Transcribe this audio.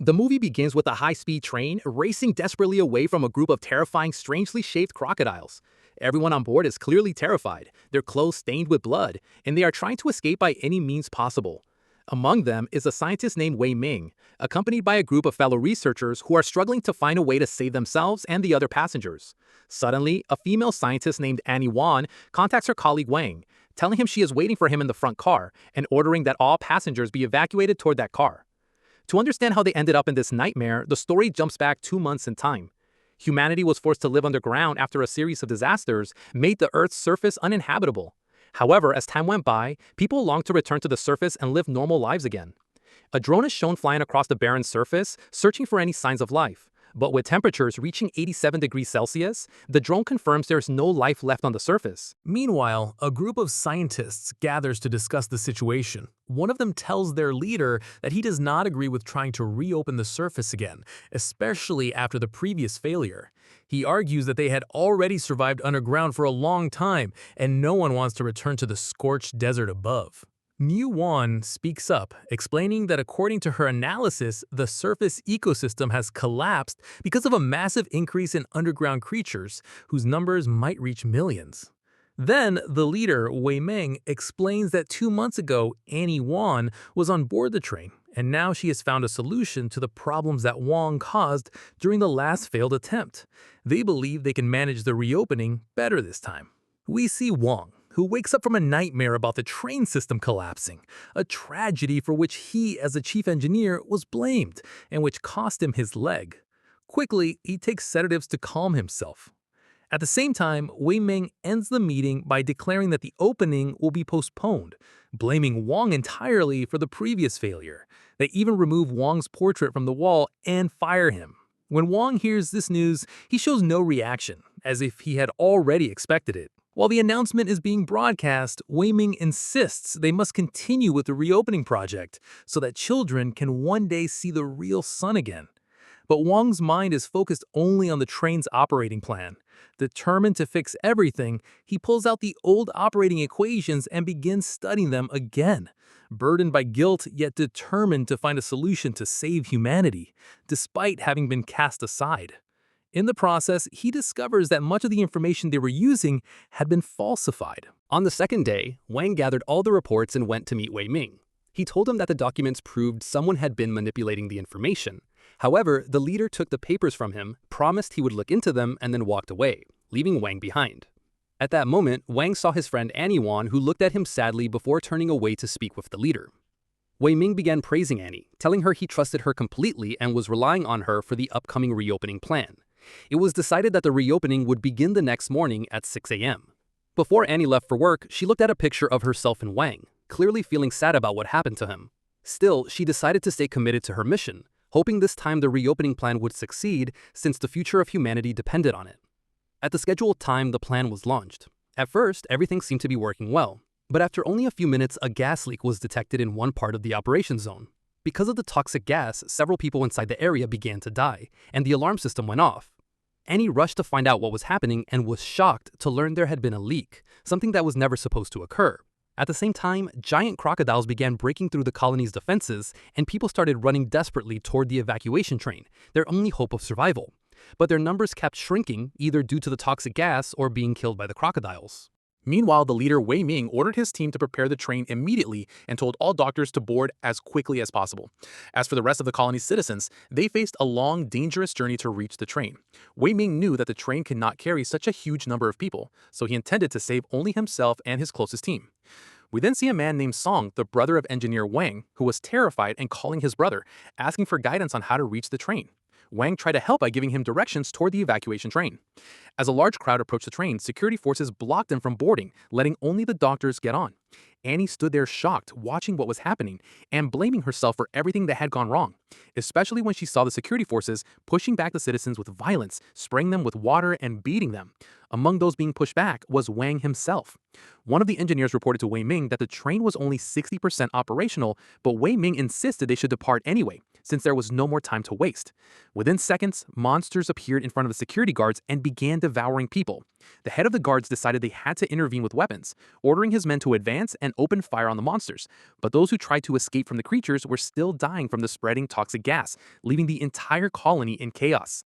The movie begins with a high-speed train racing desperately away from a group of terrifying, strangely shaped crocodiles. Everyone on board is clearly terrified, their clothes stained with blood, and they are trying to escape by any means possible. Among them is a scientist named Wei Ming, accompanied by a group of fellow researchers who are struggling to find a way to save themselves and the other passengers. Suddenly, a female scientist named Annie Wan contacts her colleague Wang, telling him she is waiting for him in the front car and ordering that all passengers be evacuated toward that car. To understand how they ended up in this nightmare, the story jumps back 2 months in time. Humanity was forced to live underground after a series of disasters made the Earth's surface uninhabitable. However, as time went by, people longed to return to the surface and live normal lives again. A drone is shown flying across the barren surface, searching for any signs of life. But with temperatures reaching 87 degrees Celsius, the drone confirms there's no life left on the surface. Meanwhile, a group of scientists gathers to discuss the situation. One of them tells their leader that he does not agree with trying to reopen the surface again, especially after the previous failure. He argues that they had already survived underground for a long time, and no one wants to return to the scorched desert above. Mu Wan speaks up, explaining that according to her analysis, the surface ecosystem has collapsed because of a massive increase in underground creatures, whose numbers might reach millions. Then, the leader, Wei Ming, explains that 2 months ago, Annie Wan was on board the train, and now she has found a solution to the problems that Wang caused during the last failed attempt. They believe they can manage the reopening better this time. We see Wang, who wakes up from a nightmare about the train system collapsing, a tragedy for which he, as the chief engineer, was blamed, and which cost him his leg. Quickly, he takes sedatives to calm himself. At the same time, Wei Ming ends the meeting by declaring that the opening will be postponed, blaming Wang entirely for the previous failure. They even remove Wang's portrait from the wall and fire him. When Wang hears this news, he shows no reaction, as if he had already expected it. While the announcement is being broadcast, Wei Ming insists they must continue with the reopening project so that children can one day see the real sun again. But Wang's mind is focused only on the train's operating plan. Determined to fix everything, he pulls out the old operating equations and begins studying them again. Burdened by guilt, yet determined to find a solution to save humanity, despite having been cast aside. In the process, he discovers that much of the information they were using had been falsified. On the second day, Wang gathered all the reports and went to meet Wei Ming. He told him that the documents proved someone had been manipulating the information. However, the leader took the papers from him, promised he would look into them, and then walked away, leaving Wang behind. At that moment, Wang saw his friend Annie Wan, who looked at him sadly before turning away to speak with the leader. Wei Ming began praising Annie, telling her he trusted her completely and was relying on her for the upcoming reopening plan. It was decided that the reopening would begin the next morning at 6 a.m. Before Annie left for work, she looked at a picture of herself and Wang, clearly feeling sad about what happened to him. Still, she decided to stay committed to her mission, hoping this time the reopening plan would succeed since the future of humanity depended on it. At the scheduled time, the plan was launched. At first, everything seemed to be working well, but after only a few minutes, a gas leak was detected in one part of the operation zone. Because of the toxic gas, several people inside the area began to die, and the alarm system went off. Annie rushed to find out what was happening and was shocked to learn there had been a leak, something that was never supposed to occur. At the same time, giant crocodiles began breaking through the colony's defenses, and people started running desperately toward the evacuation train, their only hope of survival. But their numbers kept shrinking, either due to the toxic gas or being killed by the crocodiles. Meanwhile, the leader Wei Ming ordered his team to prepare the train immediately and told all doctors to board as quickly as possible. As for the rest of the colony's citizens, they faced a long, dangerous journey to reach the train. Wei Ming knew that the train could not carry such a huge number of people, so he intended to save only himself and his closest team. We then see a man named Song, the brother of engineer Wang, who was terrified and calling his brother, asking for guidance on how to reach the train. Wang tried to help by giving him directions toward the evacuation train. As a large crowd approached the train, security forces blocked them from boarding, letting only the doctors get on. Annie stood there shocked, watching what was happening, and blaming herself for everything that had gone wrong, especially when she saw the security forces pushing back the citizens with violence, spraying them with water and beating them. Among those being pushed back was Wang himself. One of the engineers reported to Wei Ming that the train was only 60% operational, but Wei Ming insisted they should depart anyway, since there was no more time to waste. Within seconds, monsters appeared in front of the security guards and began devouring people. The head of the guards decided they had to intervene with weapons, ordering his men to advance and open fire on the monsters. But those who tried to escape from the creatures were still dying from the spreading toxic gas, leaving the entire colony in chaos.